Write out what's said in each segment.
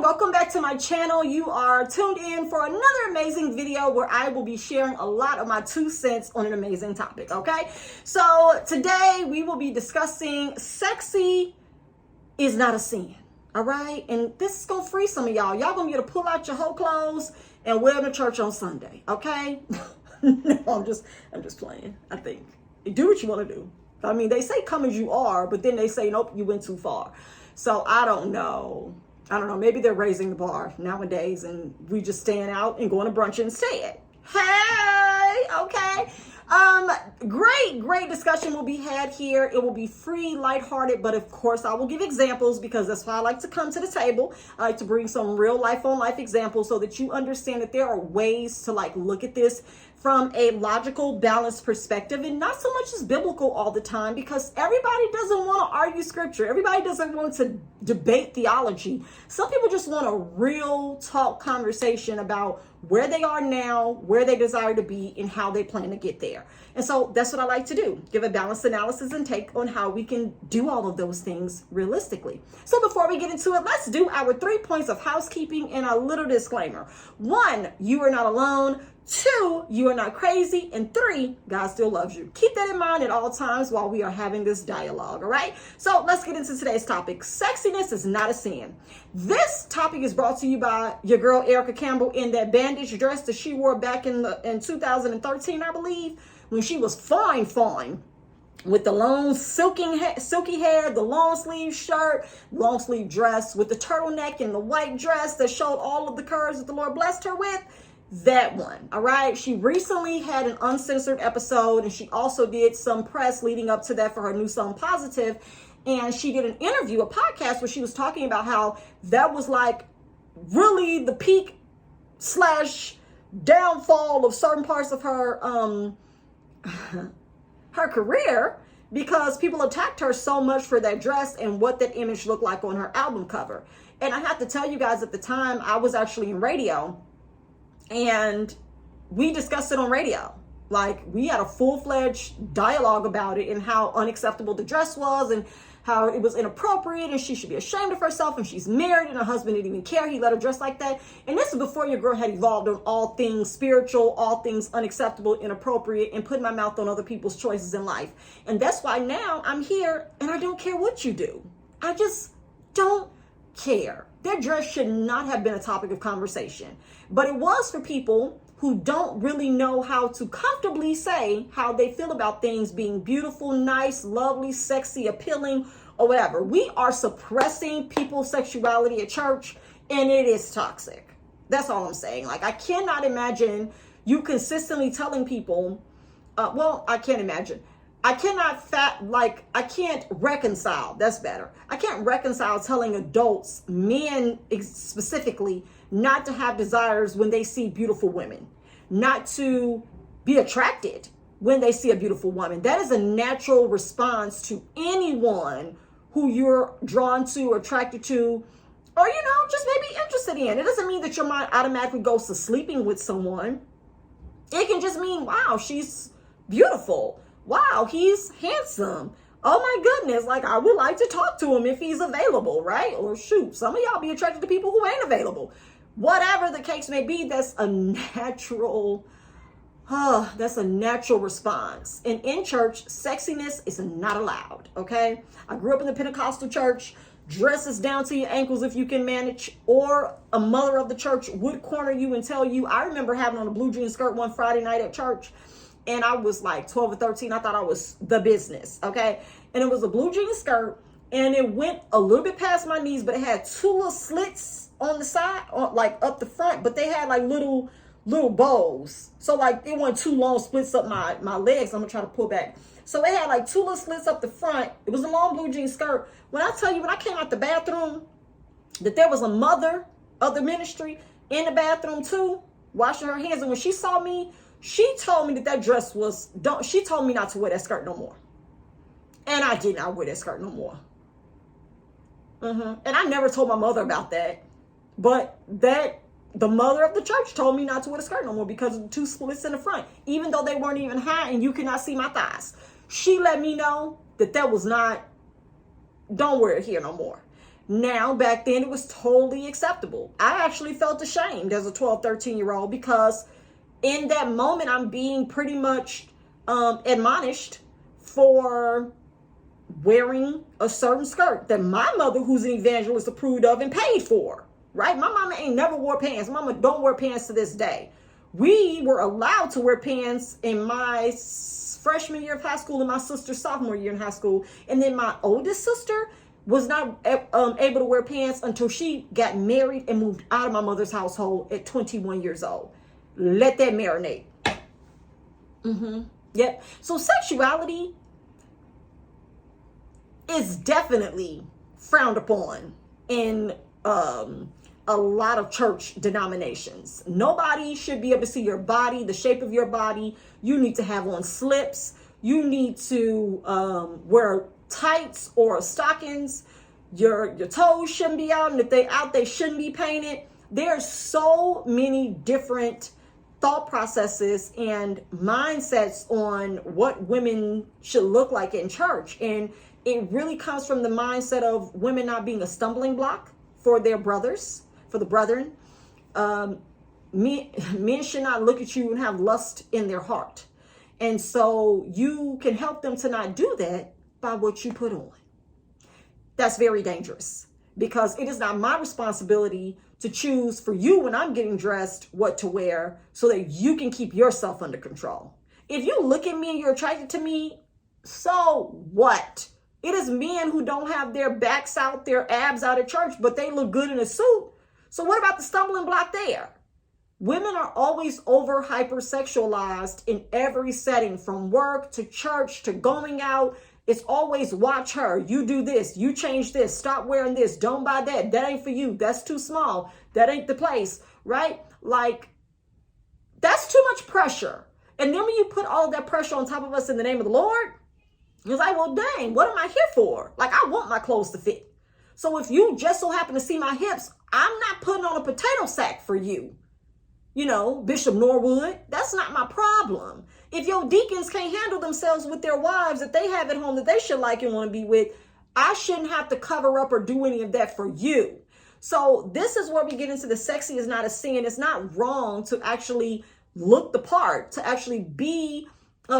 welcome back to my channel. You are tuned in for another amazing video where I will be sharing a lot of my 2 cents on an amazing topic, okay? So today we will be discussing sexy is not a sin, all right? And this is gonna free some of y'all. Y'all gonna be able to pull out your whole clothes and wear them to church on Sunday, okay? No, I'm just playing, I think. Do what you wanna do. I mean, they say come as you are, but then they say, nope, you went too far. So I don't know. Maybe they're raising the bar nowadays and we just staying out and going to brunch instead. Hey, okay. Great discussion will be had here. It will be free, lighthearted, but of course I will give examples because that's why I like to come to the table. I like to bring some real life on life examples so that you understand that there are ways to look at this from a logical, balanced perspective and not so much as biblical all the time, because everybody doesn't want to argue scripture. Everybody doesn't want to debate theology. Some people just want a real talk conversation about where they are now, where they desire to be, and how they plan to get there. And so that's what I like to do, give a balanced analysis and take on how we can do all of those things realistically. So before we get into it, let's do our 3 points of housekeeping and a little disclaimer. 1, you are not alone. 2, you are not crazy. And 3, God still loves you. Keep that in mind at all times while we are having this dialogue, all right? So let's get into today's topic. Sexiness is not a sin. This topic is brought to you by your girl, Erica Campbell, in that bandage dress that she wore back in 2013, I believe, when she was fine, with the long silky hair, the long sleeve shirt, long sleeve dress with the turtleneck and the white dress that showed all of the curves that the Lord blessed her with. That one, all right? She recently had an uncensored episode, and she also did some press leading up to that for her new song, Positive. And she did an interview, a podcast, where she was talking about how that was really the peak / downfall of certain parts of her her career, because people attacked her so much for that dress and what that image looked like on her album cover. And I have to tell you guys, at the time, I was actually in radio, and we discussed it on radio. We had a full-fledged dialogue about it and how unacceptable the dress was and how it was inappropriate and she should be ashamed of herself, and she's married and her husband didn't even care he let her dress like that. And this is before your girl had evolved on all things spiritual, all things unacceptable, inappropriate, and putting my mouth on other people's choices in life. And that's why now I'm here and I don't care what you do. I just don't care. Their dress should not have been a topic of conversation, but it was for people who don't really know how to comfortably say how they feel about things being beautiful, nice, lovely, sexy, appealing, or whatever. We are suppressing people's sexuality at church, and it is toxic. That's all I'm saying. I cannot imagine you consistently telling people, I can't imagine. I can't reconcile. That's better. I can't reconcile telling adults, men specifically, not to have desires when they see beautiful women, not to be attracted when they see a beautiful woman. That is a natural response to anyone who you're drawn to, or attracted to, or, just maybe interested in. It doesn't mean that your mind automatically goes to sleeping with someone. It can just mean, wow, she's beautiful. Wow, he's handsome. Oh my goodness, I would like to talk to him if he's available, right? Or shoot, some of y'all be attracted to people who ain't available. Whatever the case may be, that's a natural response. And in church, sexiness is not allowed, okay? I grew up in the Pentecostal church. Dresses down to your ankles if you can manage, or a mother of the church would corner you and tell you. I remember having on a blue jean skirt one Friday night at church, and I was 12 or 13. I thought I was the business, okay? And it was a blue jean skirt, and it went a little bit past my knees, but it had 2 little slits on the side, up the front, but they had little bows. So it wasn't 2 long splits up my legs. I'm gonna try to pull back. So it had 2 little slits up the front. It was a long blue jean skirt. When I tell you, when I came out the bathroom, that there was a mother of the ministry in the bathroom too, washing her hands. And when she saw me, she told me that dress was, she told me not to wear that skirt no more. And I did not wear that skirt no more. And I never told my mother about that. But the mother of the church told me not to wear the skirt no more because of the 2 splits in the front, even though they weren't even high and you could not see my thighs. She let me know that was not, don't wear it here no more. Now, back then, it was totally acceptable. I actually felt ashamed as a 12, 13-year-old because in that moment, I'm being pretty much admonished for wearing a certain skirt that my mother, who's an evangelist, approved of and paid for, right? My mama ain't never wore pants. Mama don't wear pants to this day. We were allowed to wear pants in my freshman year of high school and my sister's sophomore year in high school. And then my oldest sister was not able to wear pants until she got married and moved out of my mother's household at 21 years old. Let that marinate. Yep. So sexuality is definitely frowned upon in a lot of church denominations. Nobody should be able to see your body, the shape of your body. You need to have on slips. You need to wear tights or stockings. Your toes shouldn't be out, and if they out, they shouldn't be painted. There's so many different thought processes and mindsets on what women should look like in church. And it really comes from the mindset of women not being a stumbling block for their brothers, for the brethren. Men should not look at you and have lust in their heart. And so you can help them to not do that by what you put on. That's very dangerous because it is not my responsibility to choose for you when I'm getting dressed what to wear so that you can keep yourself under control. If you look at me and you're attracted to me, so what? It is men who don't have their backs out, their abs out at church, but they look good in a suit. So what about the stumbling block there? Women are always over hypersexualized in every setting, from work to church to going out. It's always watch her. You do this. You change this. Stop wearing this. Don't buy that. That ain't for you. That's too small. That ain't the place, right? Like, that's too much pressure. And then when you put all that pressure on top of us in the name of the Lord, it's like, well, dang, what am I here for? Like, I want my clothes to fit. So if you just so happen to see my hips, I'm not putting on a potato sack for you. You know, Bishop Norwood, that's not my problem. If your deacons can't handle themselves with their wives that they have at home that they should like and want to be with, I shouldn't have to cover up or do any of that for you. So this is where we get into the sexy is not a sin. It's not wrong to actually look the part, to actually be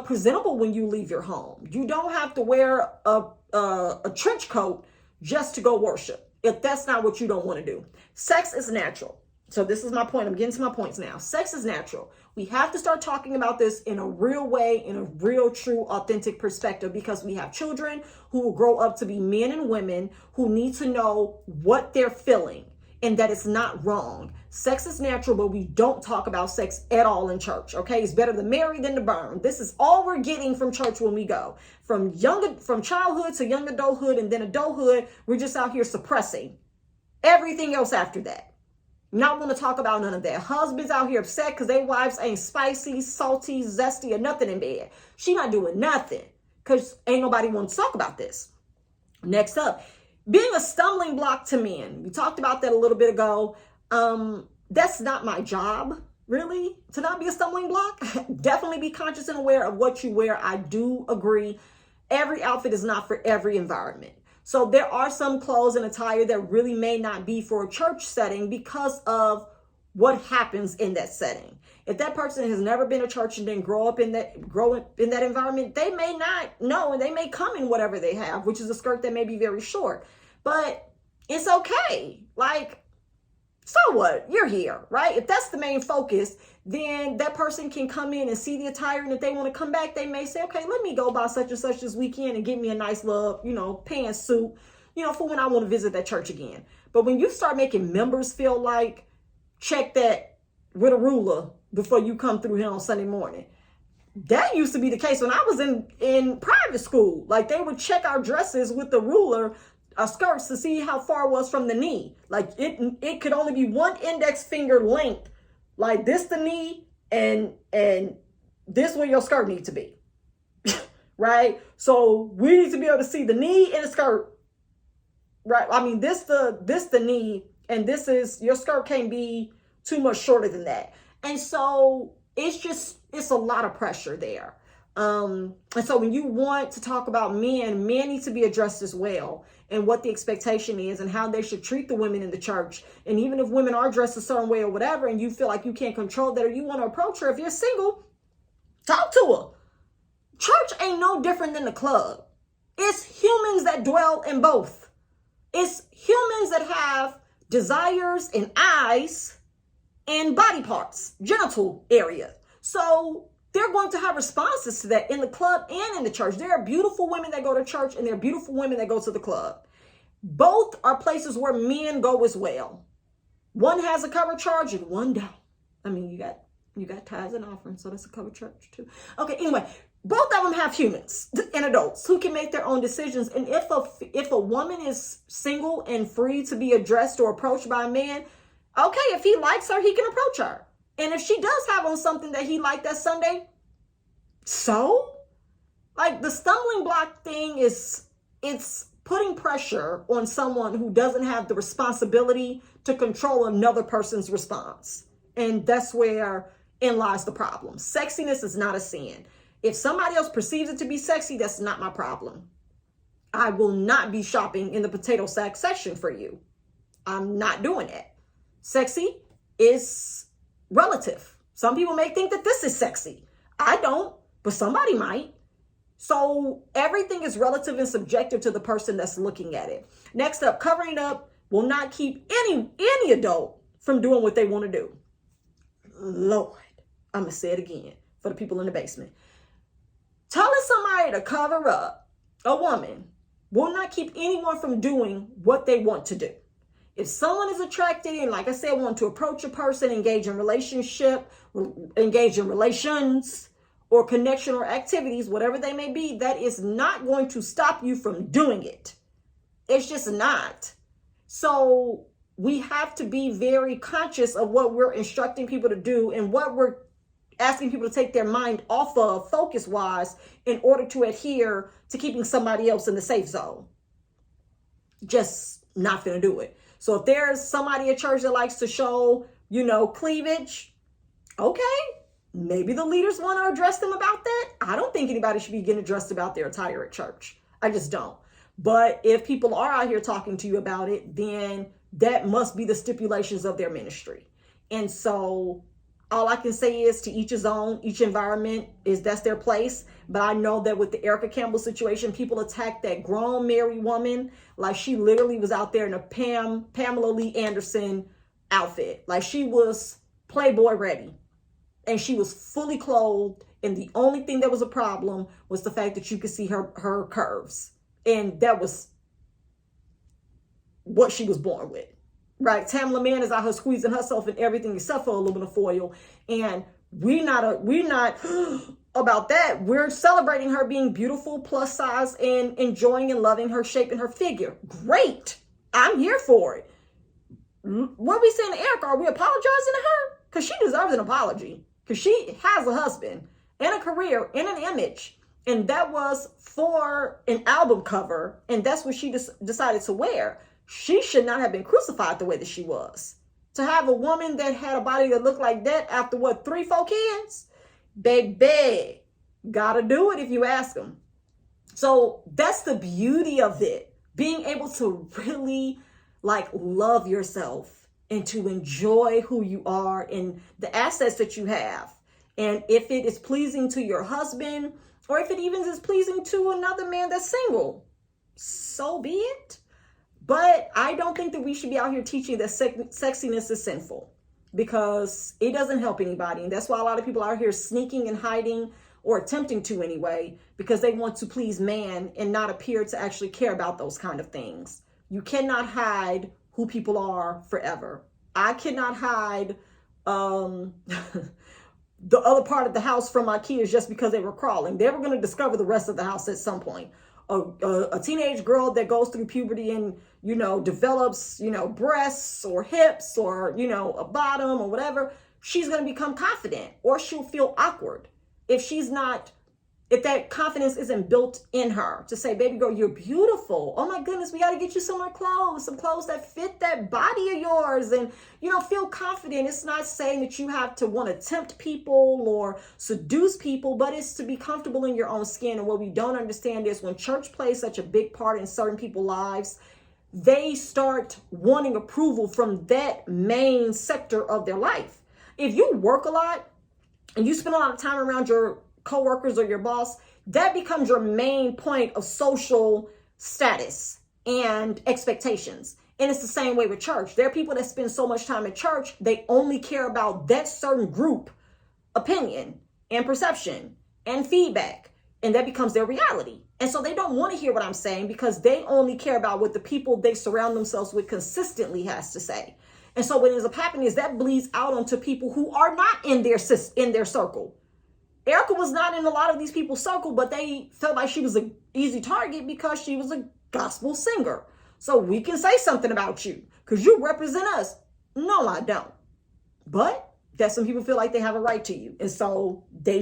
presentable when you leave your home. You don't have to wear a trench coat just to go worship if that's not what you don't want to do. Sex is natural. So this is my point. I'm getting to my points now. Sex is natural. We have to start talking about this in a real way, in a real, true, authentic perspective, because we have children who will grow up to be men and women who need to know what they're feeling and that it's not wrong. Sex is natural, but we don't talk about sex at all in church. Okay, it's better to marry than to burn. This is all we're getting from church when we go. From childhood to young adulthood and then adulthood, we're just out here suppressing everything else after that. Not want to talk about none of that. Husbands out here upset because their wives ain't spicy, salty, zesty, or nothing in bed. She not doing nothing because ain't nobody want to talk about this. Next up, being a stumbling block to men. We talked about that a little bit ago. That's not my job, really, to not be a stumbling block. Definitely be conscious and aware of what you wear. I do agree. Every outfit is not for every environment. So there are some clothes and attire that really may not be for a church setting because of what happens in that setting. If that person has never been to church and then grow up in that environment, they may not know, and they may come in whatever they have, which is a skirt that may be very short. But it's okay. Like, so what? You're here, right? If that's the main focus, then that person can come in and see the attire. And if they want to come back, they may say, okay, let me go buy such and such this weekend and get me a nice little, pantsuit, for when I want to visit that church again. But when you start making members feel like, check that with a ruler before you come through here on Sunday morning. That used to be the case when I was in private school. Like, they would check our dresses with the ruler, our skirts, to see how far it was from the knee. Like, it could only be one index finger length, like this the knee, and this where your skirt needs to be. Right? So we need to be able to see the knee and the skirt. Right? I mean, this the knee, and this is, your skirt can't be too much shorter than that. And so it's a lot of pressure there. And so when you want to talk about men need to be addressed as well, and what the expectation is and how they should treat the women in the church. And even if women are dressed a certain way or whatever, and you feel like you can't control that, or you want to approach her, if you're single, talk to her. Church ain't no different than the club. It's humans that dwell in both. It's humans that have desires and eyes and body parts, genital area. So they're going to have responses to that in the club and in the church. There are beautiful women that go to church, and there are beautiful women that go to the club. Both are places where men go as well. One has a covered charge and one don't. I mean, you got tithes and offerings, so that's a covered church too. Okay, anyway, both of them have humans and adults who can make their own decisions. And if a woman is single and free to be addressed or approached by a man, okay, if he likes her, he can approach her. And if she does have on something that he liked that Sunday, so? Like, the stumbling block thing is, it's putting pressure on someone who doesn't have the responsibility to control another person's response. And that's where lies the problem. Sexiness is not a sin. If somebody else perceives it to be sexy, that's not my problem. I will not be shopping in the potato sack section for you. I'm not doing it. Sexy is relative. Some people may think that this is sexy. I don't, but somebody might. So everything is relative and subjective to the person that's looking at it. Next up, covering up will not keep any adult from doing what they want to do. Lord, I'm going to say it again for the people in the basement. Telling somebody to cover up, a woman, will not keep anyone from doing what they want to do. If someone is attracted and, like I said, want to approach a person, engage in relationship, engage in relations or connection or activities, whatever they may be, that is not going to stop you from doing it. It's just not. So we have to be very conscious of what we're instructing people to do and what we're asking people to take their mind off of focus-wise in order to adhere to keeping somebody else in the safe zone. Just not gonna do it. So if there's somebody at church that likes to show, cleavage, okay, maybe the leaders want to address them about that. I don't think anybody should be getting addressed about their attire at church. I just don't. But if people are out here talking to you about it, then that must be the stipulations of their ministry. And so all I can say is, to each his own. Each environment that's their place. But I know that with the Erica Campbell situation, people attacked that grown married woman like she literally was out there in a Pamela Lee Anderson outfit. Like she was Playboy ready. And she was fully clothed. And the only thing that was a problem was the fact that you could see her curves. And that was what she was born with. Right, Tamala Mann is out here squeezing herself in everything except for aluminum foil, and we're not about that. We're celebrating her being beautiful, plus size, and enjoying and loving her shape and her figure. Great, I'm here for it. What are we saying to Erica? Are we apologizing to her? Because she deserves an apology. Because she has a husband and a career and an image, and that was for an album cover, and that's what she decided to wear. She should not have been crucified the way that she was. To have a woman that had a body that looked like that after 3-4 kids, baby, gotta do it if you ask them. So that's the beauty of it. Being able to really love yourself and to enjoy who you are and the assets that you have. And if it is pleasing to your husband, or if it even is pleasing to another man that's single, so be it. But I don't think that we should be out here teaching that sexiness is sinful, because it doesn't help anybody. And that's why a lot of people are out here sneaking and hiding, or attempting to anyway, because they want to please man and not appear to actually care about those kind of things. You cannot hide who people are forever. I cannot hide the other part of the house from my kids just because they were crawling. They were going to discover the rest of the house at some point. A teenage girl that goes through puberty and, develops, breasts or hips or, a bottom or whatever, she's going to become confident, or she'll feel awkward if she's not if that confidence isn't built in her to say, baby girl, you're beautiful. Oh my goodness, we got to get you some more clothes, some clothes that fit that body of yours, and, feel confident. It's not saying that you have to want to tempt people or seduce people, but it's to be comfortable in your own skin. And what we don't understand is when church plays such a big part in certain people's lives, they start wanting approval from that main sector of their life. If you work a lot and you spend a lot of time around your coworkers or your boss, that becomes your main point of social status and expectations. And it's the same way with church. There are people that spend so much time at church, they only care about that certain group opinion and perception and feedback. And that becomes their reality. And so they don't want to hear what I'm saying because they only care about what the people they surround themselves with consistently has to say. And so what ends up happening is that bleeds out onto people who are not in their circle. Erica was not in a lot of these people's circle, but they felt like she was an easy target because she was a gospel singer. So we can say something about you because you represent us. No, I don't. But that some people feel like they have a right to you. And so they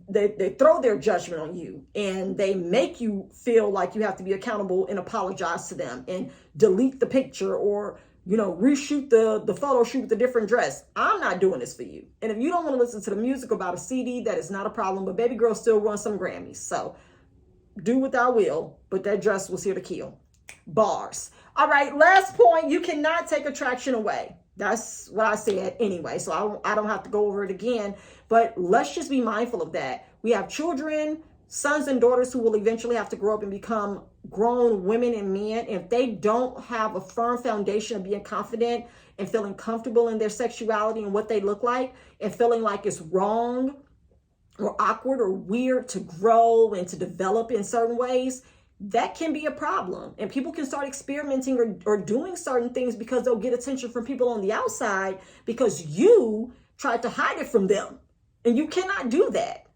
they throw their judgment on you, and they make you feel like you have to be accountable and apologize to them and delete the picture or reshoot the photo shoot with a different dress. I'm not doing this for you. And if you don't want to listen to the music about a CD, that is not a problem. But baby girl still won some Grammys. So do what thou will, but that dress was here to kill. Bars. All right, last point. You cannot take attraction away. That's what I said anyway. So I don't have to go over it again. But let's just be mindful of that. We have children, sons and daughters who will eventually have to grow up and become grown women and men. If they don't have a firm foundation of being confident and feeling comfortable in their sexuality and what they look like, and feeling like it's wrong or awkward or weird to grow and to develop in certain ways, that can be a problem. And people can start experimenting or doing certain things because they'll get attention from people on the outside because you tried to hide it from them. And you cannot do that.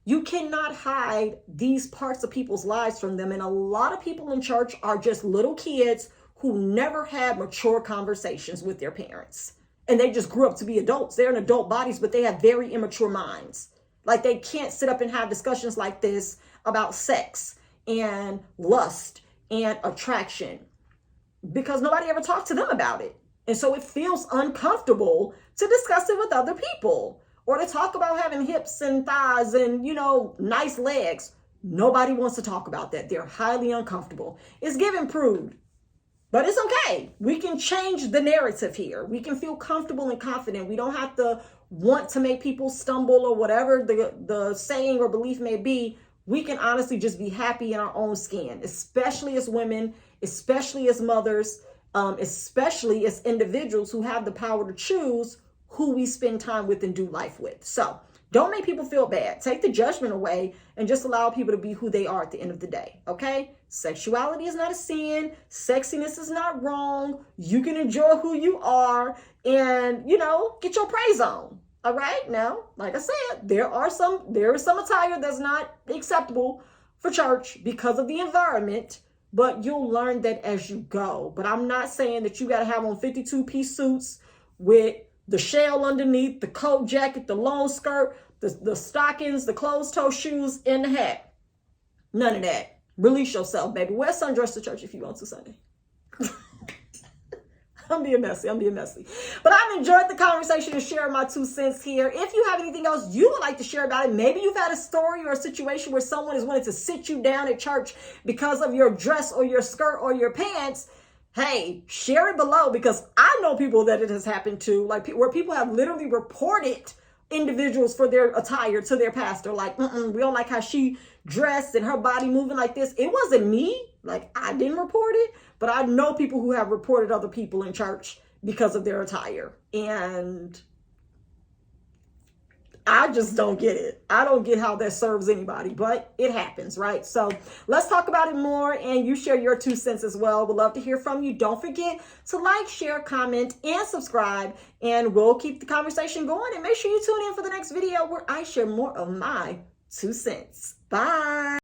You cannot hide these parts of people's lives from them. And a lot of people in church are just little kids who never had mature conversations with their parents. And they just grew up to be adults. They're in adult bodies, but they have very immature minds. Like they can't sit up and have discussions like this about sex and lust and attraction because nobody ever talked to them about it. And so it feels uncomfortable to discuss it with other people. Or to talk about having hips and thighs and, nice legs. Nobody wants to talk about that. They're highly uncomfortable. It's given prude, but it's okay. We can change the narrative here. We can feel comfortable and confident. We don't have to want to make people stumble or whatever the saying or belief may be. We can honestly just be happy in our own skin, especially as women, especially as mothers, especially as individuals who have the power to choose who we spend time with and do life with. So don't make people feel bad. Take the judgment away and just allow people to be who they are at the end of the day. Okay? Sexuality is not a sin. Sexiness is not wrong. You can enjoy who you are and, get your praise on. All right? Now, like I said, there is some attire that's not acceptable for church because of the environment, but you'll learn that as you go. But I'm not saying that you got to have on 52-piece suits with the shell underneath, the coat jacket, the long skirt, the stockings, the closed-toe shoes, and the hat. None of that. Release yourself, baby. Wear sundress to church if you want to Sunday. I'm being messy. But I've enjoyed the conversation and sharing my 2 cents here. If you have anything else you would like to share about it, maybe you've had a story or a situation where someone has wanted to sit you down at church because of your dress or your skirt or your pants, hey, share it below because I know people that it has happened to, like where people have literally reported individuals for their attire to their pastor. Like, we don't like how she dressed and her body moving like this. It wasn't me. Like, I didn't report it, but I know people who have reported other people in church because of their attire. And I just don't get it. I don't get how that serves anybody, but it happens, right? So let's talk about it more and you share your 2 cents as well. We'd love to hear from you. Don't forget to like, share, comment, and subscribe, and we'll keep the conversation going. And make sure you tune in for the next video where I share more of my 2 cents. Bye.